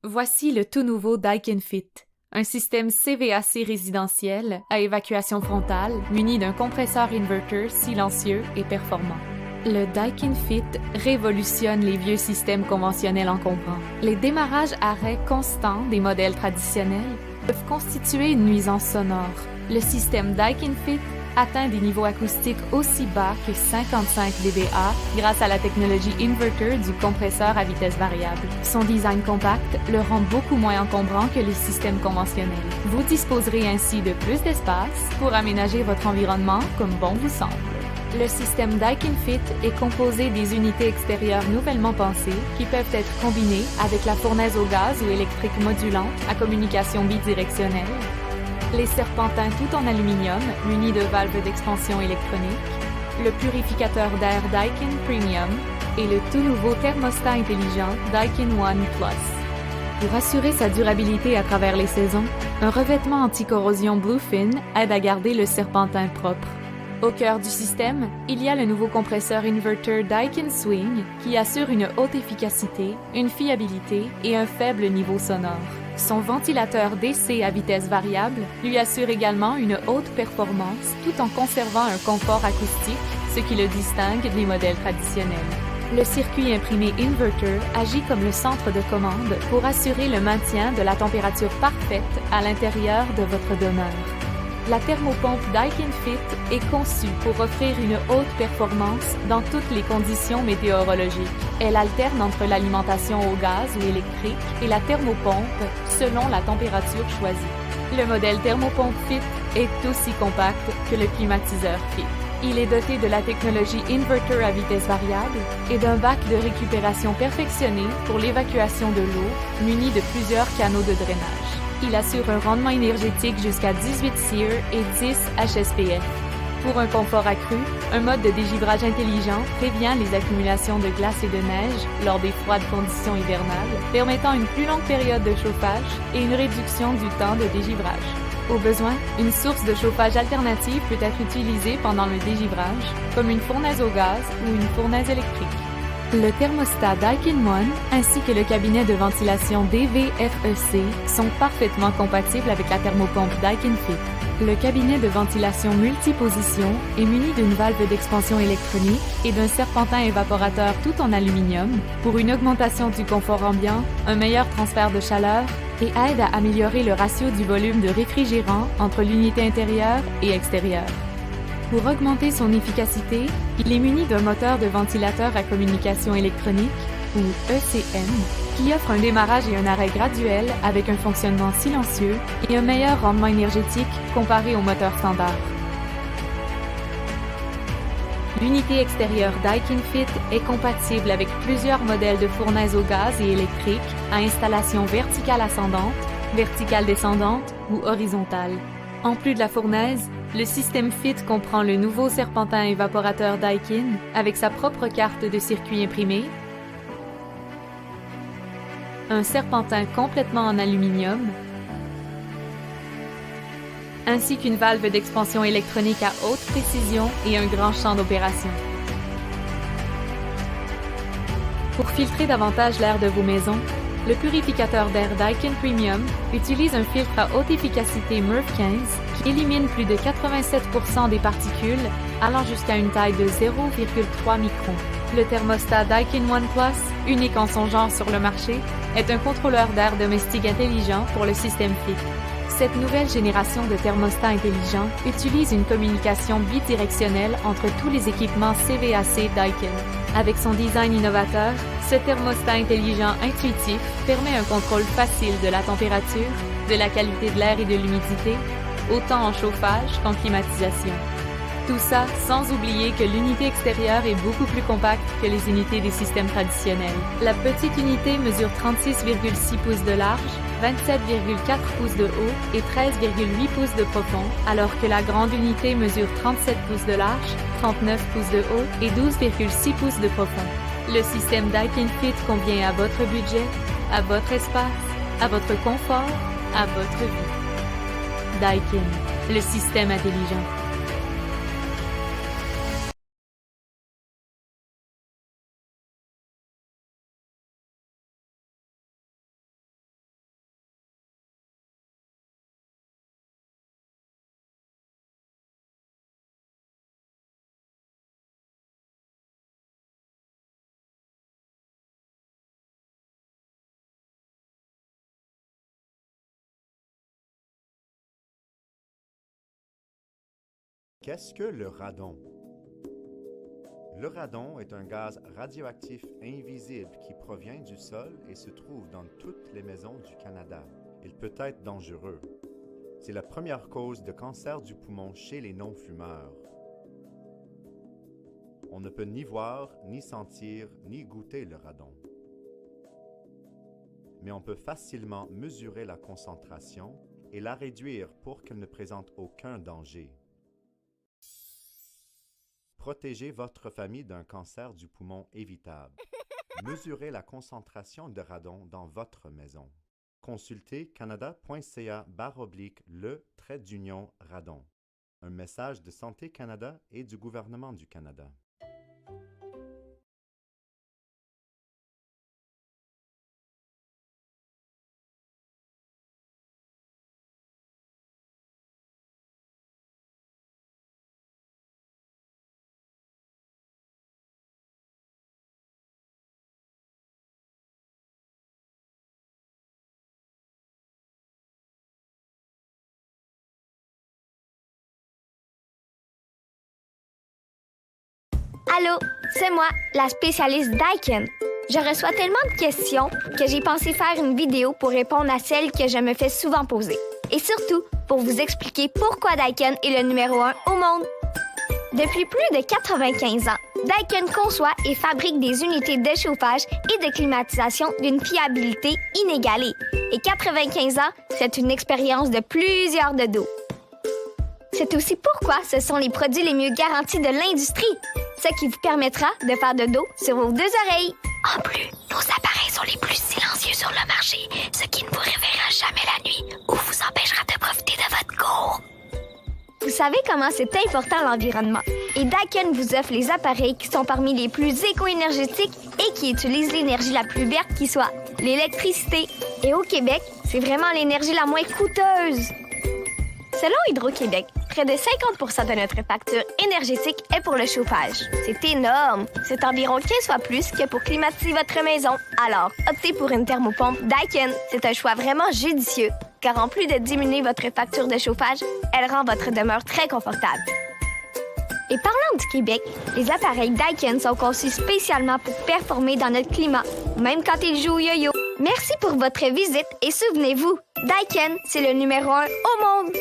Voici le tout nouveau Daikin Fit, un système CVAC résidentiel à évacuation frontale muni d'un compresseur inverter silencieux et performant. Le Daikin Fit révolutionne les vieux systèmes conventionnels encombrants. Les démarrages-arrêts constants des modèles traditionnels peuvent constituer une nuisance sonore. Le système Daikin Fit atteint des niveaux acoustiques aussi bas que 55 dBA grâce à la technologie inverter du compresseur à vitesse variable. Son design compact le rend beaucoup moins encombrant que les systèmes conventionnels. Vous disposerez ainsi de plus d'espace pour aménager votre environnement comme bon vous semble. Le système Daikin Fit est composé des unités extérieures nouvellement pensées qui peuvent être combinées avec la fournaise au gaz ou électrique modulante à communication bidirectionnelle, les serpentins tout en aluminium munis de valves d'expansion électronique, le purificateur d'air Daikin Premium et le tout nouveau thermostat intelligent Daikin One Plus. Pour assurer sa durabilité à travers les saisons, un revêtement anti-corrosion Bluefin aide à garder le serpentin propre. Au cœur du système, il y a le nouveau compresseur inverter Daikin Swing qui assure une haute efficacité, une fiabilité et un faible niveau sonore. Son ventilateur DC à vitesse variable lui assure également une haute performance tout en conservant un confort acoustique, ce qui le distingue des modèles traditionnels. Le circuit imprimé inverter agit comme le centre de commande pour assurer le maintien de la température parfaite à l'intérieur de votre demeure. La thermopompe Daikin Fit est conçue pour offrir une haute performance dans toutes les conditions météorologiques. Elle alterne entre l'alimentation au gaz ou électrique et la thermopompe selon la température choisie. Le modèle thermopompe Fit est aussi compact que le climatiseur Fit. Il est doté de la technologie inverter à vitesse variable et d'un bac de récupération perfectionné pour l'évacuation de l'eau, muni de plusieurs canaux de drainage. Il assure un rendement énergétique jusqu'à 18 SEER et 10 HSPF. Pour un confort accru, un mode de dégivrage intelligent prévient les accumulations de glace et de neige lors des froides conditions hivernales, permettant une plus longue période de chauffage et une réduction du temps de dégivrage. Au besoin, une source de chauffage alternative peut être utilisée pendant le dégivrage, comme une fournaise au gaz ou une fournaise électrique. Le thermostat Daikin One ainsi que le cabinet de ventilation DVFEC sont parfaitement compatibles avec la thermopompe Daikin Fit. Le cabinet de ventilation multiposition est muni d'une valve d'expansion électronique et d'un serpentin évaporateur tout en aluminium pour une augmentation du confort ambiant, un meilleur transfert de chaleur et aide à améliorer le ratio du volume de réfrigérant entre l'unité intérieure et extérieure. Pour augmenter son efficacité, il est muni d'un moteur de ventilateur à communication électronique, ou ECM, qui offre un démarrage et un arrêt graduel avec un fonctionnement silencieux et un meilleur rendement énergétique comparé au moteur standard. L'unité extérieure Daikin Fit est compatible avec plusieurs modèles de fournaises au gaz et électrique à installation verticale ascendante, verticale descendante ou horizontale. En plus de la fournaise, le système Fit comprend le nouveau serpentin évaporateur Daikin avec sa propre carte de circuit imprimée, un serpentin complètement en aluminium, ainsi qu'une valve d'expansion électronique à haute précision et un grand champ d'opération. Pour filtrer davantage l'air de vos maisons, le purificateur d'air Daikin Premium utilise un filtre à haute efficacité MERV 15 qui élimine plus de 87% des particules allant jusqu'à une taille de 0,3 microns. Le thermostat Daikin One Plus, unique en son genre sur le marché, est un contrôleur d'air domestique intelligent pour le système Fit. Cette nouvelle génération de thermostats intelligents utilise une communication bidirectionnelle entre tous les équipements CVAC Daikin. Avec son design innovateur, ce thermostat intelligent intuitif permet un contrôle facile de la température, de la qualité de l'air et de l'humidité, autant en chauffage qu'en climatisation. Tout ça sans oublier que l'unité extérieure est beaucoup plus compacte que les unités des systèmes traditionnels. La petite unité mesure 36,6 pouces de large, 27,4 pouces de haut et 13,8 pouces de profond, alors que la grande unité mesure 37 pouces de large, 39 pouces de haut et 12,6 pouces de profond. Le système Daikin Fit convient à votre budget, à votre espace, à votre confort, à votre vie. Daikin, le système intelligent. Qu'est-ce que le radon? Le radon est un gaz radioactif invisible qui provient du sol et se trouve dans toutes les maisons du Canada. Il peut être dangereux. C'est la première cause de cancer du poumon chez les non-fumeurs. On ne peut ni voir, ni sentir, ni goûter le radon. Mais on peut facilement mesurer la concentration et la réduire pour qu'elle ne présente aucun danger. Protégez votre famille d'un cancer du poumon évitable. Mesurez la concentration de radon dans votre maison. Consultez canada.ca/le-radon. Un message de Santé Canada et du gouvernement du Canada. Allô, c'est moi, la spécialiste Daikin. Je reçois tellement de questions que j'ai pensé faire une vidéo pour répondre à celles que je me fais souvent poser. Et surtout, pour vous expliquer pourquoi Daikin est le numéro 1 au monde. Depuis plus de 95 ans, Daikin conçoit et fabrique des unités de chauffage et de climatisation d'une fiabilité inégalée. Et 95 ans, c'est une expérience de plusieurs dodos. C'est aussi pourquoi ce sont les produits les mieux garantis de l'industrie, ce qui vous permettra de faire de dos sur vos 2 oreilles. En plus, nos appareils sont les plus silencieux sur le marché, ce qui ne vous réveillera jamais la nuit ou vous empêchera de profiter de votre cours. Vous savez comment c'est important l'environnement. Et Daikin vous offre les appareils qui sont parmi les plus éco-énergétiques et qui utilisent l'énergie la plus verte qui soit, l'électricité. Et au Québec, c'est vraiment l'énergie la moins coûteuse. Selon Hydro-Québec, près de 50% de notre facture énergétique est pour le chauffage. C'est énorme! C'est environ 15 fois plus que pour climatiser votre maison. Alors, optez pour une thermopompe Daikin. C'est un choix vraiment judicieux, car en plus de diminuer votre facture de chauffage, elle rend votre demeure très confortable. Et parlant du Québec, les appareils Daikin sont conçus spécialement pour performer dans notre climat, même quand ils jouent au yo-yo. Merci pour votre visite et souvenez-vous, Daikin, c'est le numéro 1 au monde!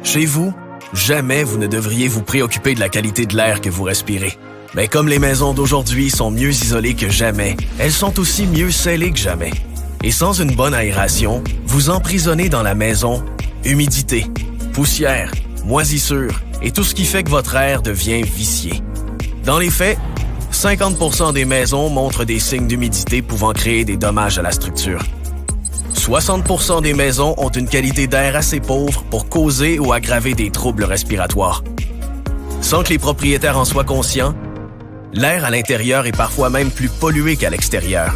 Chez vous, jamais vous ne devriez vous préoccuper de la qualité de l'air que vous respirez. Mais comme les maisons d'aujourd'hui sont mieux isolées que jamais, elles sont aussi mieux scellées que jamais. Et sans une bonne aération, vous emprisonnez dans la maison humidité, poussière, moisissure et tout ce qui fait que votre air devient vicié. Dans les faits, 50% des maisons montrent des signes d'humidité pouvant créer des dommages à la structure. 60% des maisons ont une qualité d'air assez pauvre pour causer ou aggraver des troubles respiratoires. Sans que les propriétaires en soient conscients, l'air à l'intérieur est parfois même plus pollué qu'à l'extérieur.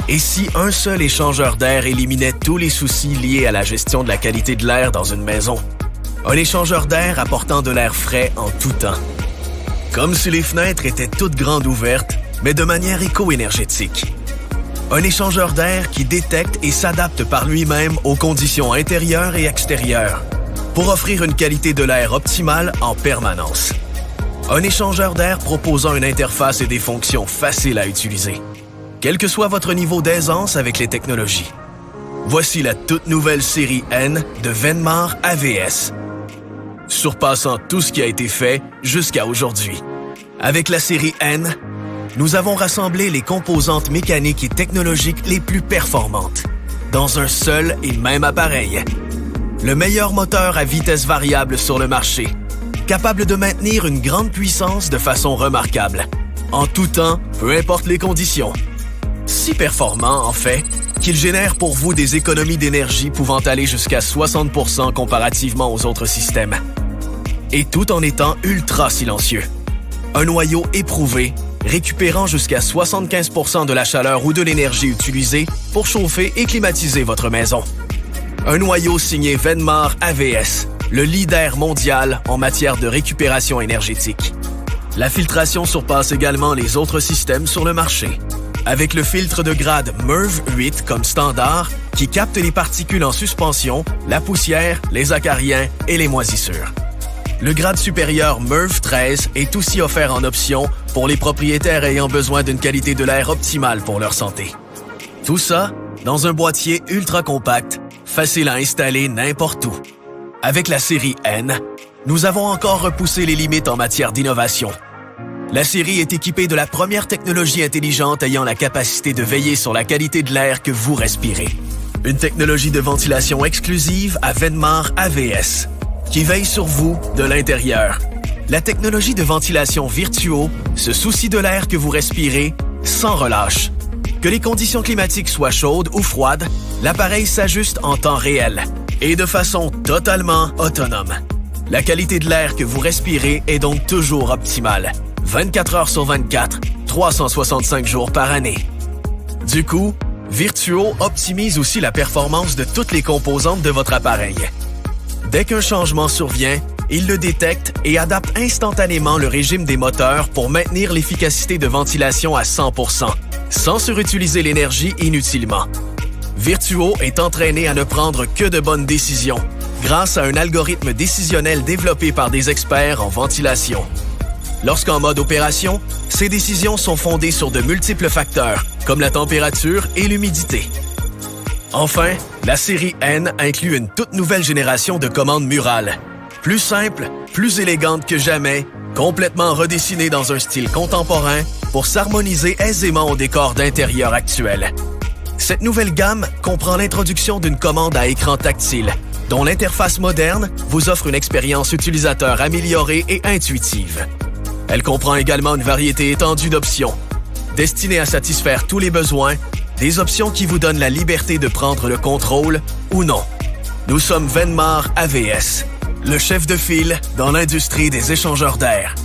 Et si un seul échangeur d'air éliminait tous les soucis liés à la gestion de la qualité de l'air dans une maison? Un échangeur d'air apportant de l'air frais en tout temps. Comme si les fenêtres étaient toutes grandes ouvertes, mais de manière éco-énergétique. Un échangeur d'air qui détecte et s'adapte par lui-même aux conditions intérieures et extérieures pour offrir une qualité de l'air optimale en permanence. Un échangeur d'air proposant une interface et des fonctions faciles à utiliser, quel que soit votre niveau d'aisance avec les technologies. Voici la toute nouvelle série N de Venmar AVS, surpassant tout ce qui a été fait jusqu'à aujourd'hui. Avec la série N, nous avons rassemblé les composantes mécaniques et technologiques les plus performantes dans un seul et même appareil. Le meilleur moteur à vitesse variable sur le marché, capable de maintenir une grande puissance de façon remarquable, en tout temps, peu importe les conditions. Si performant, en fait, qu'il génère pour vous des économies d'énergie pouvant aller jusqu'à 60% comparativement aux autres systèmes. Et tout en étant ultra silencieux. Un noyau éprouvé, récupérant jusqu'à 75% de la chaleur ou de l'énergie utilisée pour chauffer et climatiser votre maison. Un noyau signé Venmar AVS, le leader mondial en matière de récupération énergétique. La filtration surpasse également les autres systèmes sur le marché, avec le filtre de grade MERV 8 comme standard qui capte les particules en suspension, la poussière, les acariens et les moisissures. Le grade supérieur MERV 13 est aussi offert en option pour les propriétaires ayant besoin d'une qualité de l'air optimale pour leur santé. Tout ça dans un boîtier ultra compact, facile à installer n'importe où. Avec la série N, nous avons encore repoussé les limites en matière d'innovation. La série est équipée de la première technologie intelligente ayant la capacité de veiller sur la qualité de l'air que vous respirez. Une technologie de ventilation exclusive à Venmar AVS, qui veille sur vous de l'intérieur. La technologie de ventilation Virtuo se soucie de l'air que vous respirez sans relâche. Que les conditions climatiques soient chaudes ou froides, l'appareil s'ajuste en temps réel et de façon totalement autonome. La qualité de l'air que vous respirez est donc toujours optimale, 24 heures sur 24, 365 jours par année. Du coup, Virtuo optimise aussi la performance de toutes les composantes de votre appareil. Dès qu'un changement survient, il le détecte et adapte instantanément le régime des moteurs pour maintenir l'efficacité de ventilation à 100%, sans surutiliser l'énergie inutilement. Virtuo est entraîné à ne prendre que de bonnes décisions, grâce à un algorithme décisionnel développé par des experts en ventilation. Lorsqu'en mode opération, ces décisions sont fondées sur de multiples facteurs, comme la température et l'humidité. Enfin, la série N inclut une toute nouvelle génération de commandes murales. Plus simple, plus élégante que jamais, complètement redessinée dans un style contemporain pour s'harmoniser aisément au décor d'intérieur actuel. Cette nouvelle gamme comprend l'introduction d'une commande à écran tactile, dont l'interface moderne vous offre une expérience utilisateur améliorée et intuitive. Elle comprend également une variété étendue d'options, destinées à satisfaire tous les besoins, des options qui vous donnent la liberté de prendre le contrôle ou non. Nous sommes Venmar AVS, le chef de file dans l'industrie des échangeurs d'air.